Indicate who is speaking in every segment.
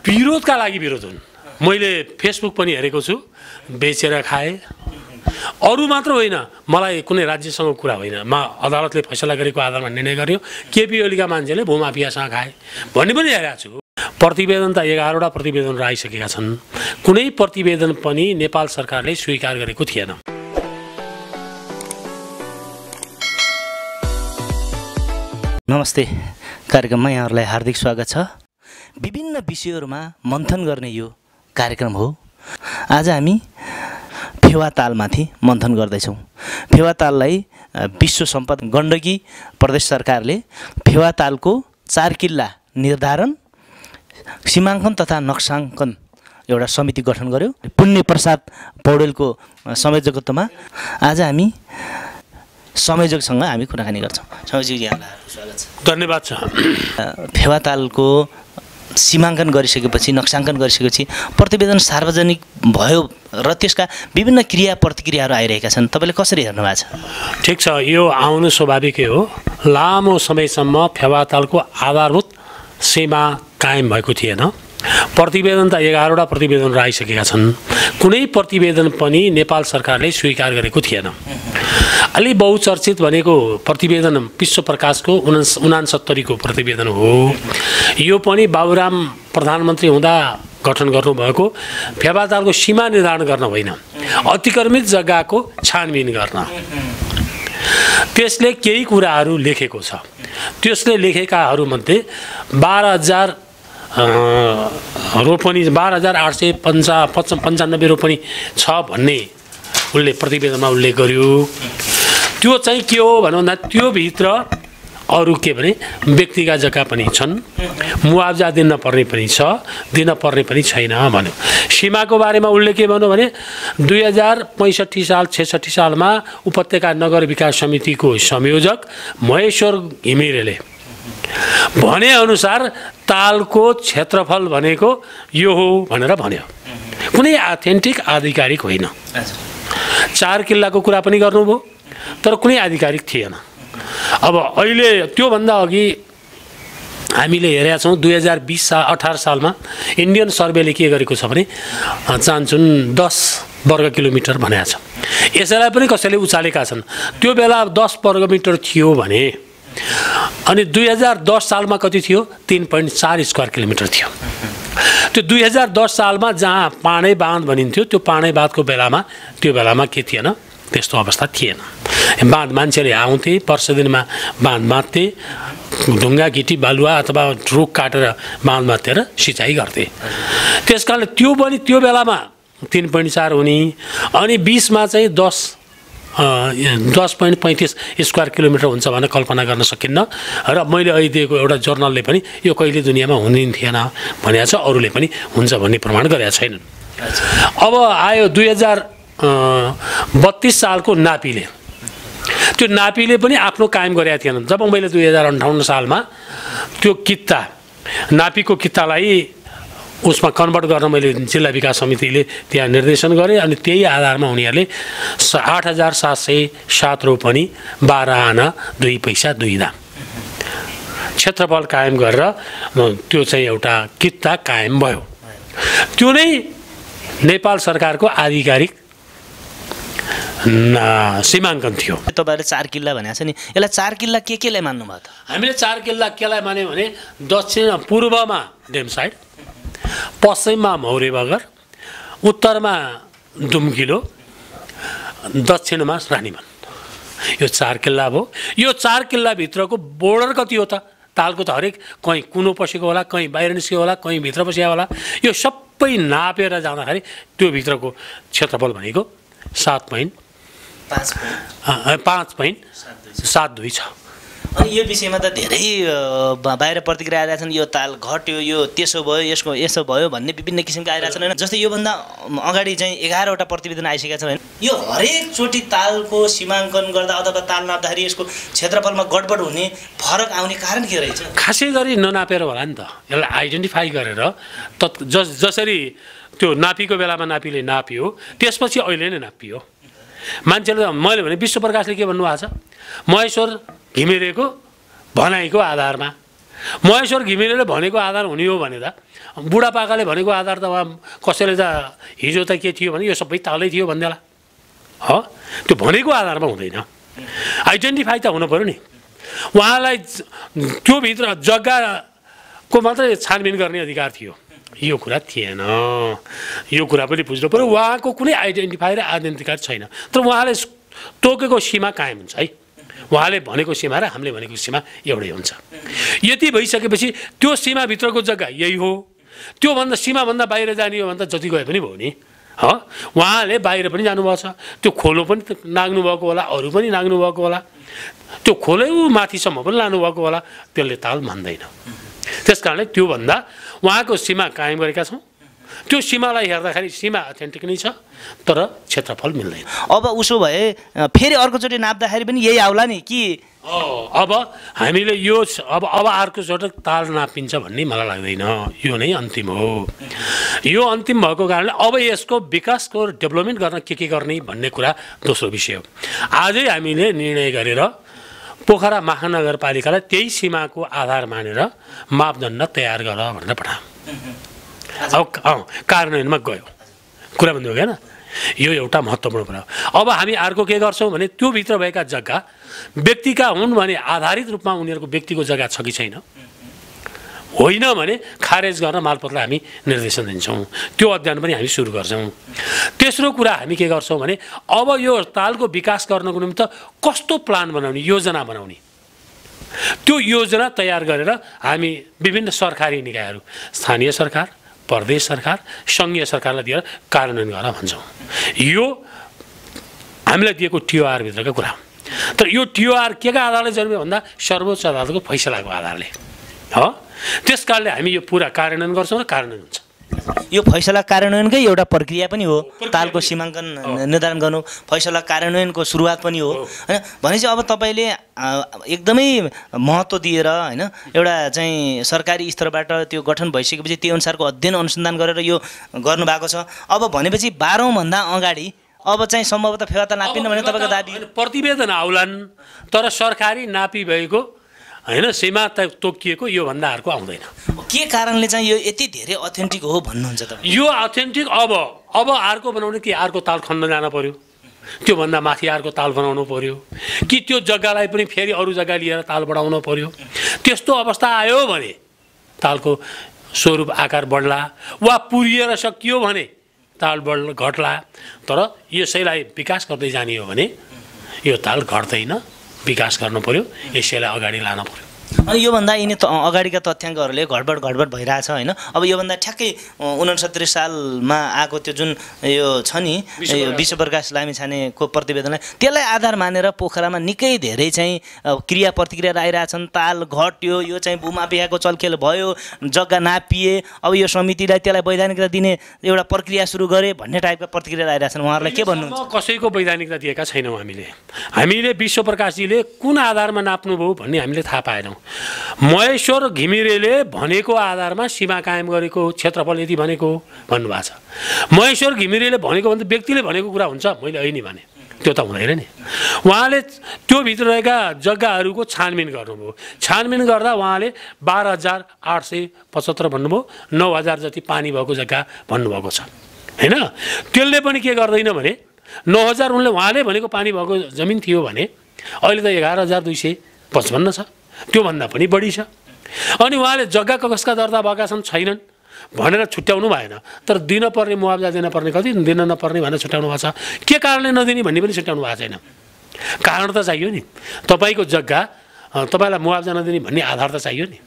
Speaker 1: विरोधका लागि विरोध हुन्। मैले फेसबुक पनि हेरेको छु, बेचेर खाए। अरू मात्र होइन, मलाई कुनै राज्यसँग कुरा होइन, म अदालतले फैसला गरेको आधारमा निर्णय गर्यो। केपी ओलीका मान्छेले भूमाफियासँग खाए भन्ने पनि हेरेको छु। प्रतिवेदन त 11वटा प्रतिवेदनहरू आइसकेका छन्। कुनै प्रतिवेदन पनि नेपाल सरकारले स्वीकार गरेको थिएन।
Speaker 2: नमस्ते, कार्यक्रममा यहाँहरूलाई हार्दिक स्वागत छ। विभिन्न विषयहरूमा मन्थन गर्ने यो कार्यक्रम हो। आज हामी फेवातालमाथि मन्थन गर्दैछौँ। फेवाताललाई विश्व सम्पदा गण्डकी प्रदेश सरकारले फेवातालको 4 किल्ला निर्धारण, सीमाङ्कन तथा नक्साङ्कन एउटा समिति गठन गर्यो। पुण्य प्रसाद पौडेलको संयोजकत्वमा आज हामी संयोजकसँग हामी कुराकानी गर्छौँ। संयोजकजी, यहाँलाई स्वागत छ।
Speaker 1: धन्यवाद छ।
Speaker 2: फेवातालको सीमाङ्कन गरिसकेपछि, नक्साङ्कन गरिसकेपछि प्रतिवेदन सार्वजनिक भयो र त्यसका विभिन्न क्रिया प्रतिक्रियाहरू आइरहेका छन्। तपाईँले कसरी हेर्नु भएको छ?
Speaker 1: ठिक छ, यो आउनु स्वाभाविकै हो। लामो समयसम्म फेवातालको आधारभूत सीमा कायम भएको थिएन। प्रतिवेदन त 11वटा प्रतिवेदनहरू आइसकेका छन्। कुनै प्रतिवेदन पनि नेपाल सरकारले स्वीकार गरेको थिएन। अलि बहुचर्चित भनेको प्रतिवेदन विश्व प्रकाशको 69को प्रतिवेदन हो। यो पनि बाबुराम प्रधानमन्त्री हुँदा गठन गर्नुभएको फेवातालको सीमा निर्धारण गर्न होइन, अतिक्रमित जग्गाको छानबिन गर्न। त्यसले केही कुराहरू लेखेको छ। त्यसले लेखेकाहरूमध्ये 12,000 रोपनी 12,895 रोपनी छ भन्ने उसले प्रतिवेदनमा उल्लेख गर्यो। त्यो चाहिँ के हो भन्दा त्योभित्र अरू के भने व्यक्तिगत जग्गा पनि छन्, मुआवजा दिन पर्ने पनि छ, दिन पर्ने पनि छैन भन्यो। सीमाको बारेमा उसले के भन्यो भने 2065 सालमा उपत्यका नगर विकास समितिको संयोजक महेश्वर घिमिरेले भनेअनुसार तालको क्षेत्रफल भनेको यो हो भनेर भन्यो। कुनै अथेन्टिक आधिकारिक होइन। 4 किल्लाको कुरा पनि गर्नुभयो, तर कुनै आधिकारिक थिएन। अब अहिले त्योभन्दा अघि हामीले हेरेका छौँ 2018 सालमा इन्डियन सर्वेले के गरेको छ भने चाहन्छन् 10 वर्ग किलोमिटर भनेको छ। यसैलाई पनि कसैले उचालेका छन्। त्यो बेला 10 वर्ग मिटर थियो भने अनि 2010 सालमा कति थियो? 3.4 स्क्वायर किलोमिटर थियो। त्यो 2010 सालमा जहाँ पाँडे बाँध भनिन्थ्यो, त्यो पाँडे बाँधको बेलामा त्यो बेलामा के थिएन? त्यस्तो अवस्था थिएन। बाँध मान्छेले आउँथे, वर्ष दिनमा बाँध बाँध्थे, ढुङ्गा गिटी बालुवा अथवा रुख काटेर बाँध बाँधेर सिँचाइ गर्थे। त्यस कारणले त्यो पनि त्यो बेलामा 3.4 हुने, अनि 20मा चाहिँ 10.35 स्क्वायर किलोमिटर हुन्छ भनेर कल्पना गर्न सकिन्न। र मैले अहिले दिएको एउटा जर्नलले पनि यो कहिले दुनियाँमा हुँदैन थिएन भनेको छ, अरूले पनि हुन्छ भन्ने प्रमाण गरेका छैनन्। अब आयो 2032 सालको नापीले। त्यो नापीले पनि आफ्नो कायम गरेका थिएनन्। जब मैले 2058 सालमा त्यो कित्ता, नापीको कित्तालाई उसमा कन्भर्ट गर्न मैले जिल्ला विकास समितिले त्यहाँ निर्देशन गरेँ, अनि त्यही आधारमा उनीहरूले 8,707 रोपनी 12 आना 2 पैसा 2 दाम क्षेत्रफल कायम गरेर त्यो चाहिँ एउटा कित्ता कायम भयो। त्यो नै नेपाल सरकारको आधिकारिक सीमाङ्कन थियो।
Speaker 2: तपाईँले 4 किल्ला भनेको छ नि, यसलाई 4 किल्ला केलाई मान्नुभयो त? हामीले
Speaker 1: 4 किल्ला केलाई मान्यो भने दक्षिण पूर्वमा डेमसाइड, पश्चिममा मौरे बगर, उत्तरमा दुम्किलो, दक्षिणमा रानीमान। यो 4 किल्ला भयो। यो 4 किल्लाभित्रको बोर्डर कति हो त? तालको त हरेक कहीँ कुनो पसेको होला, कहीँ बाहिर निस्केको होला, कहीँ भित्र पसेको होला। यो सबै नापेर जाँदाखेरि त्यो भित्रको क्षेत्रफल भनेको 5.72 छ।
Speaker 2: अनि यो विषयमा त धेरै बाहिर प्रतिक्रिया आइरहेका छन्। यो ताल घट्यो, यो त्यसो भयो, यसो भयो भन्ने विभिन्न किसिमका आइरहेका छन् होइन। जस्तै योभन्दा अगाडि चाहिँ 11वटा प्रतिवेदन आइसकेका छन् होइन। यो हरेकचोटि तालको सीमाङ्कन गर्दा अथवा ताल नाप्दाखेरि यसको क्षेत्रफलमा गडबड हुने, फरक आउने कारण के रहेछ?
Speaker 1: खासै गरी ननापेर होला नि त। यसलाई आइडेन्टिफाई गरेर जसरी त्यो नापीको बेलामा नापीले नाप्यो, त्यसपछि अहिले नै नापियो। मान्छेले मैले भने विश्व प्रकाशले के भन्नुभएको छ? महेश्वर घिमिरेको भनाइको आधारमा महेश्वर घिमिरेले भनेको आधार हुने हो भने त बुढापाकाले भनेको आधार त उहाँ कसैले त हिजो त के थियो भने यो सबै तालै थियो भन्दैला हो त्यो भनेको आधारमा हुँदैन आइडेन्टिफाई त हुनु पर्यो नि उहाँलाई त्यो भित्र जग्गाको मात्रै छानबिन गर्ने अधिकार थियो यो कुरा थिएन यो कुरा पनि बुझ्नु पर्यो उहाँको कुनै आइडेन्टिफाई र आइडेन्टिटी छैन तर उहाँले तोकेको सीमा कायम हुन्छ है उहाँले भनेको सीमा र हामीले भनेको सीमा एउटै हुन्छ यति भइसकेपछि त्यो सीमाभित्रको जग्गा यही हो त्योभन्दा सीमाभन्दा बाहिर जाने हो भने त जति गए पनि भयो नि हो उहाँले बाहिर पनि जानुभएको छ त्यो खोलो पनि नाग्नु भएको होला अरू पनि नाग्नु भएको होला त्यो खोलै माथिसम्म पनि लानुभएको होला त्यसले ताल मान्दैन त्यसकारणले त्योभन्दा उहाँको सीमा कायम गरेका छौँ त्यो सीमालाई हेर्दाखेरि सीमा अथेन्टिक नै छ तर क्षेत्रफल मिल्दैन
Speaker 2: अब उसो भए फेरि अर्कोचोटि नाप्दाखेरि पनि यही आउला नि कि
Speaker 1: अब हामीले यो अब अर्कोचोटि ताल नापिन्छ भन्ने मलाई लाग्दैन यो नै अन्तिम हो यो अन्तिम भएको कारणले अब यसको विकासको डेभलपमेन्ट गर्न के गर्ने भन्ने कुरा दोस्रो विषय हो आजै हामीले निर्णय गरेर पोखरा महानगरपालिकालाई त्यही सीमाको आधार मानेर मापदण्ड तयार गर भनेर पठाऊँ अब कार्यान्वयनमा गयो कुरा भन्नु हो क्या यो एउटा महत्त्वपूर्ण कुरा हो अब हामी अर्को के गर्छौँ भने त्यो भित्र भएका जग्गा व्यक्तिका हुन् भने आधारित रूपमा उनीहरूको व्यक्तिको जग्गा छ कि छैन होइन भने खारेज गर्न मालपोतलाई हामी निर्देशन दिन्छौँ त्यो अध्ययन पनि हामी सुरु गर्छौँ तेस्रो कुरा हामी के गर्छौँ भने अब यो तालको विकास गर्नको निम्ति कस्तो प्लान बनाउने योजना बनाउने त्यो योजना तयार गरेर हामी विभिन्न सरकारी निकायहरू स्थानीय सरकार प्रदेश सरकार सङ्घीय सरकारलाई दिएर कार्यान्वयन गर्न भन्छौँ यो हामीलाई दिएको टिओआर भित्रको कुरा हो तर यो टिओआर केका आधारले जन्मियो भन्दा सर्वोच्च अदालतको फैसलाको आधारले हो त्यसकारणले हामी यो पुरा कार्यान्वयन गर्छौँ र कार्यान्वयन हुन्छ
Speaker 2: यो फैसला कार्यान्वयनकै एउटा प्रक्रिया पनि हो तालको सीमाङ्कन निर्धारण गर्नु फैसला कार्यान्वयनको सुरुवात पनि हो हैन भनेपछि अब तपाईँले एकदमै महत्त्व दिएर हैन एउटा चाहिँ सरकारी स्तरबाट त्यो गठन भइसकेपछि त्यो अनुसारको अध्ययन अनुसन्धान गरेर यो गर्नुभएको छ अब भनेपछि 12औं भन्दा अगाडि अब चाहिँ सम्भवतः फेवाता नापिन्न भने तपाईँको दाबी
Speaker 1: प्रतिवेदन आउलान् तर सरकारी नापी भएको हैन सीमा तोकिएको यो भन्दा अर्को आउँदैन
Speaker 2: के कारणले चाहिँ यो यति धेरै अथेन्टिक हो भन्नुहुन्छ तपाईँ
Speaker 1: यो अथेन्टिक अब अर्को बनाउने कि अर्को ताल खन्न जान पर्यो त्योभन्दा माथि अर्को ताल बनाउनु पर्यो कि त्यो जग्गालाई पनि फेरि अरू जग्गा लिएर ताल बढाउनु पर्यो त्यस्तो अवस्था आयो भने तालको स्वरूप आकार बढ्ला वा पुरिएर सकियो भने ताल घट्ला तर यसैलाई विकास गर्दै जाने हो भने यो ताल घट्दैन विकास गर्नु पर्यो यसैलाई अगाडि लानु पर्यो
Speaker 2: अनि योभन्दा यिनी अगाडिका तथ्याङ्कहरूले घडबड भइरहेछ हैन अब योभन्दा ठ्याक्कै 69 सालमा आएको त्यो जुन यो छ नि विश्वप्रकाश लामिछानेको प्रतिवेदनलाई त्यसलाई आधार मानेर पोखरामा निकै धेरै चाहिँ क्रिया प्रतिक्रिया आइरहेछन् ताल घट्यो यो चाहिँ भूमाफियाको चलखेल भयो जग्गा नापिए अब यो समितिलाई त्यसलाई वैधानिकता दिने एउटा प्रक्रिया सुरु गरे भन्ने टाइपका प्रतिक्रिया आइरहेछन् उहाँहरूलाई के भन्नुहुन्छ
Speaker 1: कसैको वैधानिकता दिएका छैनौँ हामीले विश्वप्रकाशजीले कुन आधारमा नाप्नुभयो भन्ने हामीले थाहा पाएनौँ महेश्वर घिमिरेले भनेको आधारमा सीमा कायम गरेको क्षेत्रफल यति भनेको भन्नुभएको छ महेश्वर घिमिरेले भनेको भन्दा व्यक्तिले भनेको कुरा हुन्छ मैले अहिले भने त्यो त हुँदैन नि उहाँले त्यो भित्र रहेका जग्गाहरूको छानबिन गर्नुभयो छानबिन गर्दा उहाँले 12,875 भन्नुभयो 9,000 जति पानी भएको जग्गा भन्नुभएको छ हैन त्यसले पनि के गर्दैन भने 9,000 उहाँले भनेको पानी भएको जमिन थियो भने अहिले त 11,255 छ त्योभन्दा पनि बढी छ अनि उहाँले जग्गा कसका दर्ता भएका छन् छैनन् भनेर छुट्याउनु भएन तर दिन पर्ने मुआवजा दिन पर्ने कति दिन नपर्ने भनेर छुट्याउनु भएको छ के कारणले नदिने भन्ने पनि छुट्याउनु भएको छैन कारण त चाहियो नि तपाईँको जग्गा तपाईँलाई मुआवजा नदिने भन्ने आधार त चाहियो नि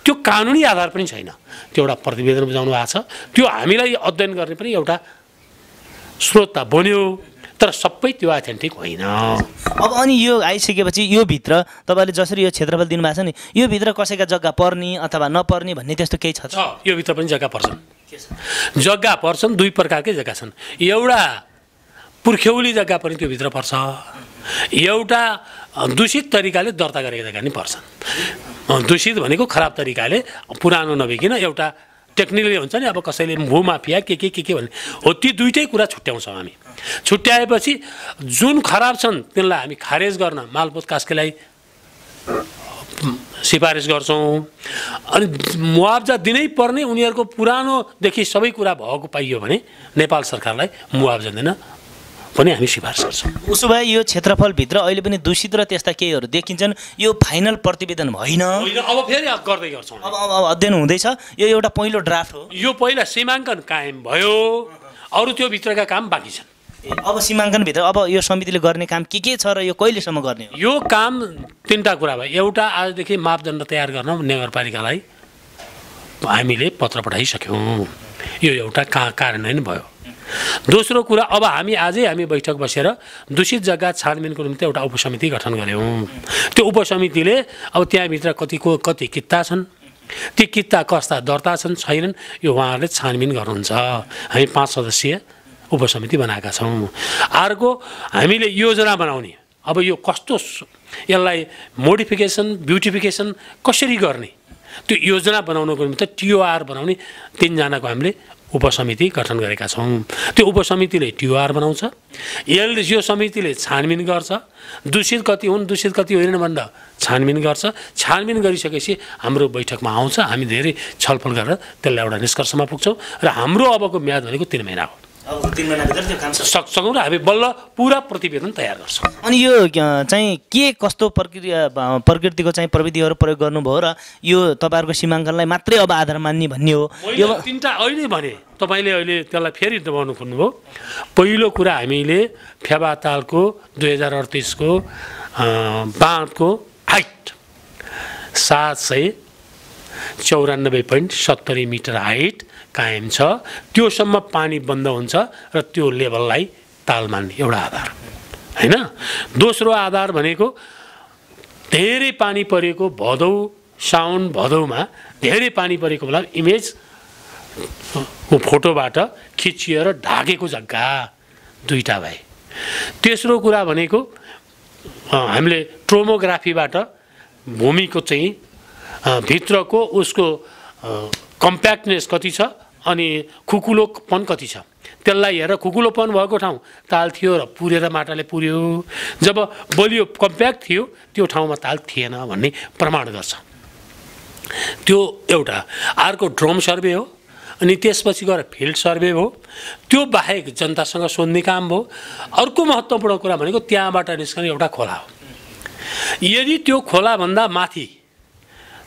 Speaker 1: त्यो कानुनी आधार पनि छैन त्यो एउटा प्रतिवेदन बुझाउनु भएको छ त्यो हामीलाई अध्ययन गर्ने पनि एउटा स्रोत त बन्यो तर सबै त्यो अथेन्टिक होइन
Speaker 2: अब अनि यो आइसकेपछि यो भित्र तपाईँले जसरी यो क्षेत्रफल दिनुभएको छ नि यो भित्र कसैका जग्गा पर्ने अथवा नपर्ने भन्ने त्यस्तो केही छ
Speaker 1: यो भित्र पनि जग्गा पर्छन् दुई प्रकारकै जग्गा छन् एउटा पुर्ख्यौली जग्गा पनि त्यो भित्र पर्छ एउटा दूषित तरिकाले दर्ता गरेका जग्गा नि पर्छन् दूषित भनेको खराब तरिकाले पुरानो नभइकन एउटा टेक्निकली हुन्छ नि अब कसैले भूमाफिया के भन्ने हो ती दुईटै कुरा छुट्याउँछौँ हामी छुट्याएपछि जुन खराब छन् त्यसलाई हामी खारेज गर्न मालपोत कास्कीलाई सिफारिस गर्छौँ। अनि मुआवजा दिनै पर्ने उनीहरूको पुरानोदेखि सबै कुरा भएको पाइयो भने नेपाल सरकारलाई मुआवजा दिन पनि हामी सिफारिस गर्छौँ।
Speaker 2: उसो भए यो क्षेत्रफलभित्र अहिले पनि दूषित र त्यस्ता केहीहरू देखिन्छन्, यो फाइनल प्रतिवेदन होइन,
Speaker 1: अब फेरि गर्दै गर्छौँ।
Speaker 2: अब अध्ययन हुँदैछ, यो एउटा पहिलो ड्राफ्ट हो।
Speaker 1: यो पहिला सीमाङ्कन कायम भयो, अरू त्यो भित्रका काम बाँकी छन्।
Speaker 2: अब सीमाङ्कनभित्र अब यो समितिले गर्ने काम के छ र यो कहिलेसम्म गर्ने हो?
Speaker 1: यो काम तीनटा कुरा भयो। एउटा, आजदेखि मापदण्ड तयार गर्न नगरपालिकालाई हामीले पत्र पठाइसक्यौँ, यो एउटा कार्यान्वयन भयो। दोस्रो कुरा, अब हामी बैठक बसेर दूषित जग्गा छानबिनको निम्ति एउटा उपसमिति गठन गऱ्यौँ। त्यो उपसमितिले अब त्यहाँभित्र कति किता छन्, ती किता कस्ता दर्ता छन् छैनन्, यो उहाँहरूले छानबिन गर्नुहुन्छ। हामी 5 सदस्यीय उपसमिति बनाएका छौँ। अर्को, हामीले योजना बनाउने, अब यो कस्तो यसलाई मोडिफिकेसन ब्युटिफिकेसन कसरी गर्ने, त्यो योजना बनाउनको निम्ति TOR बनाउने 3 जनाको हामीले उपसमिति गठन गरेका छौँ। त्यो उपसमितिले TOR बनाउँछ, यो समितिले छानबिन गर्छ, दूषित कति हुन् दूषित कति होइन भनेर छानबिन गर्छ। छानबिन गरिसकेपछि हाम्रो बैठकमा आउँछ, हामी धेरै छलफल गरेर त्यसलाई एउटा निष्कर्षमा पुग्छौँ र हाम्रो अबको म्याद भनेको 3 महिना हो।
Speaker 2: अब 3 महिनाभित्र त्यो काम
Speaker 1: सक्छौँ र हामी बल्ल पुरा प्रतिवेदन तयार गर्छौँ।
Speaker 2: अनि यो चाहिँ के कस्तो प्रकृतिको चाहिँ प्रविधिहरू प्रयोग गर्नुभयो र यो तपाईँहरूको सीमाङ्कनलाई मात्रै अब आधार मान्ने भन्ने हो?
Speaker 1: यो 3टा अहिले भने तपाईँले अहिले त्यसलाई फेरि दबाउनु खोज्नुभयो। पहिलो कुरा, हामीले फेवातालको 2038 को बाँधको हाइट 794.70 मिटर हाइट कायम छ। त्योसम्म पानी बन्द हुन्छ र त्यो लेभललाई ताल मान्ने एउटा आधार होइन। दोस्रो आधार भनेको धेरै पानी परेको भदौ साउन भदौमा धेरै पानी परेको बेला इमेज फोटोबाट खिचिएर ढाकेको जग्गा 2टा भए। तेस्रो कुरा भनेको हामीले ट्रोमोग्राफीबाट भूमिको चाहिँ भित्रको उसको कम्प्याक्टनेस कति छ अनि खुकुलोपन कति छ, त्यसलाई हेरेर खुकुलोपन भएको ठाउँ ताल थियो र पुरेर माटाले पुर्यो, जब बलियो कम्प्याक्ट थियो त्यो ठाउँमा ताल थिएन भन्ने प्रमाण गर्छ। त्यो एउटा। अर्को ड्रोन सर्वे हो, अनि त्यसपछि गएर फिल्ड सर्वे हो। त्यो बाहेक जनतासँग सोध्ने काम भयो। अर्को महत्त्वपूर्ण कुरा भनेको त्यहाँबाट निस्कने एउटा खोला हो। यदि त्यो खोलाभन्दा माथि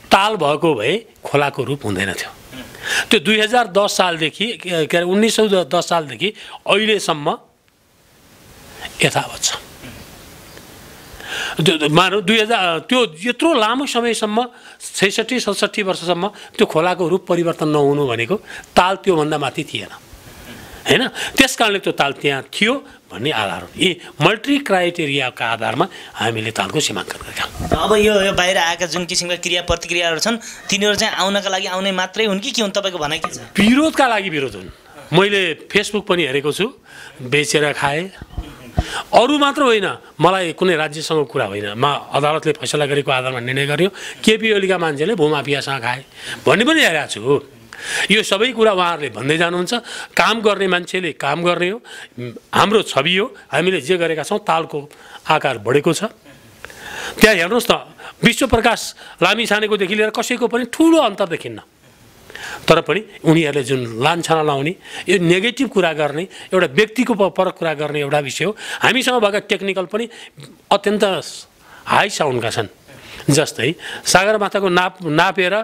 Speaker 1: ताल भएको भए खोलाको रूप हुँदैन थियो। त्यो 2010 सालदेखि के अरे 1910 सालदेखि अहिलेसम्म यथावत छ। मानौ 2000 त्यो यत्रो लामो समयसम्म 66-67 वर्षसम्म त्यो खोलाको रूप परिवर्तन नहुनु भनेको ताल त्योभन्दा माथि थिएन हैन। त्यसकारणले त्यो ताल त्यहाँ थियो भन्ने आधार हो। यी मल्टी क्राइटेरियाका आधारमा हामीले तालको सीमाङ्कन गरेका छौँ।
Speaker 2: अब यो बाहिर आएका जुन किसिमका क्रिया प्रतिक्रियाहरू छन् तिनीहरू चाहिँ आउनका लागि आउने मात्रै हुन् कि के हुन्? तपाईँको भनाइ के छ?
Speaker 1: विरोधका लागि विरोध हुन्। मैले फेसबुक पनि हेरेको छु, बेचेर खाए। अरू मात्र होइन, मलाई कुनै राज्यसँग कुरा होइन, म अदालतले फैसला गरेको आधारमा निर्णय गर्यो। केपी ओलीका मान्छेले भूमाफियासँग खाए भन्ने पनि हेरेको छु। यो सबै कुरा उहाँहरूले भन्दै जानुहुन्छ। काम गर्ने मान्छेले काम गर्ने हो, हाम्रो छवि हो। हामीले जे गरेका छौँ तालको आकार बढेको छ। त्यहाँ हेर्नुहोस् त, विश्वप्रकाश लामिछानेकोदेखि लिएर कसैको पनि ठुलो अन्तर देखिन्न। तर पनि उनीहरूले जुन लान्छना लाउने, यो नेगेटिभ कुरा गर्ने, एउटा व्यक्तिको परक कुरा गर्ने एउटा विषय हो। हामीसँग भएका टेक्निकल पनि अत्यन्त हाई साउन्डका छन्। जस्तै सगरमाथाको नापेर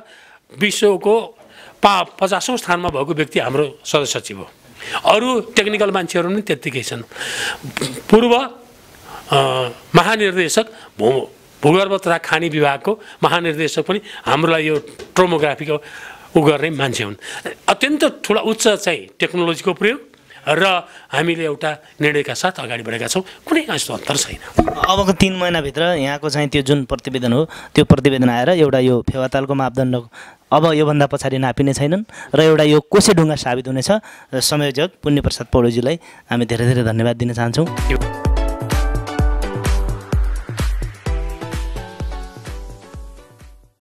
Speaker 1: विश्वको 50औं स्थानमा भएको व्यक्ति हाम्रो सदस्य सचिव हो। अरू टेक्निकल मान्छेहरू पनि त्यत्तिकै छन्। पूर्व महानिर्देशक भूगर्भ तथा खानी विभागको महानिर्देशक पनि हाम्रोलाई यो ट्रोमोग्राफीको गर्ने मान्छे हुन्। अत्यन्त ठुला उच्च चाहिँ टेक्नोलोजीको प्रयोग र हामीले एउटा निर्णयका साथ अगाडि बढेका छौँ। कुनै यस्तो अन्तर छैन।
Speaker 2: अबको 3 महिनाभित्र यहाँको चाहिँ त्यो जुन प्रतिवेदन हो त्यो प्रतिवेदन आएर एउटा यो फेवातालको मापदण्ड अब योभन्दा पछाडि नापिने छैनन् र एउटा यो कोसेढुङ्गा साबित हुनेछ। संयोजक पुण्यप्रसाद पौडेलजीलाई हामी धेरै धेरै धन्यवाद दिन चाहन्छौँ।